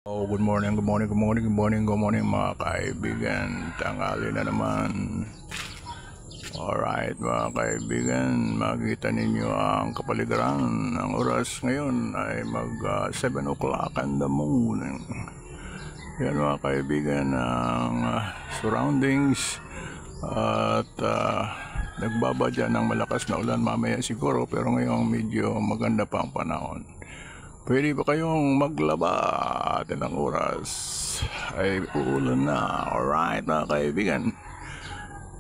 Oh, good morning, good morning, good morning, good morning, good morning mga kaibigan. Tanghali na naman. Alright mga kaibigan, makikita ninyo ang kapaligiran. Ang oras ngayon ay mag 7 o'clock in the morning. Yan mga kaibigan ang surroundings at nagbabadya ng malakas na ulan mamaya siguro, pero ngayon medyo maganda pa ang panahon. Pwede ba kayong maglaba at ilang oras ay uulan na. Alright mga kaibigan,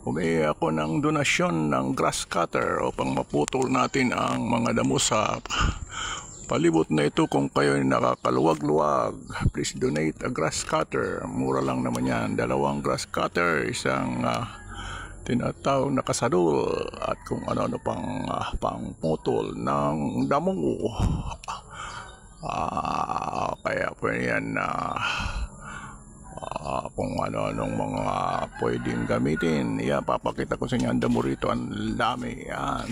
humingi ako ng donasyon ng grass cutter upang maputol natin ang mga damo sa palibot na ito. Kung kayo ay nakakaluwag-luwag, please donate a grass cutter. Mura lang naman yan, 2 grass cutter, isang tinatawag na kasadul, at kung ano-ano pang putol ng damo. Kaya po yan kung ano-anong mga pwedeng gamitin. Yan, papakita ko sa inyo ang damo rito. Ang dami yan.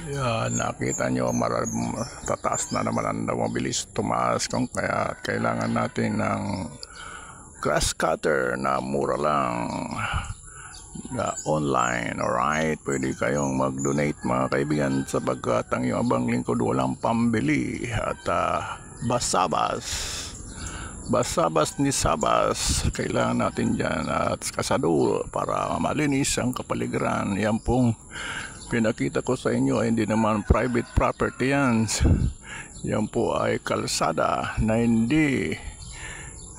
Yan, nakita nyo, tataas na naman ang daw, mabilis tumaas, kung kaya kailangan natin ng grass cutter na mura lang online. Alright, pwede kayong mag-donate mga kaibigan, sapagkat ang iyong abang lingkod walang pambili. At basabas ni Sabas, kailangan natin dyan, at kasadul para malinis ang kapaligiran. Yan pong pinakita ko sa inyo ay hindi naman private property yan. Yan po ay kalsada na hindi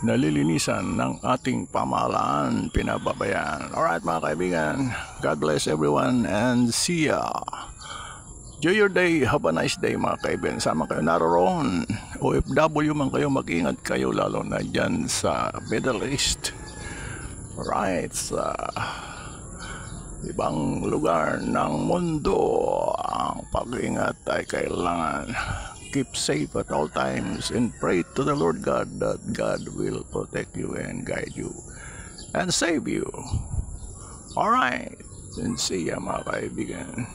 nalilinisan ng ating pamahalaan, pinababayaan. Alright mga kaibigan, God bless everyone and see ya. Enjoy your day, have a nice day mga kaibigan. Sama kayo naroon, OFW man kayo, mag-ingat kayo, lalo na dyan sa Middle East. Alright, sa ibang lugar ng mundo, ang pag-ingat ay kailangan. Keep safe at all times and pray to the Lord God that God will protect you and guide you and save you. Alright, and see ya mga kaibigan.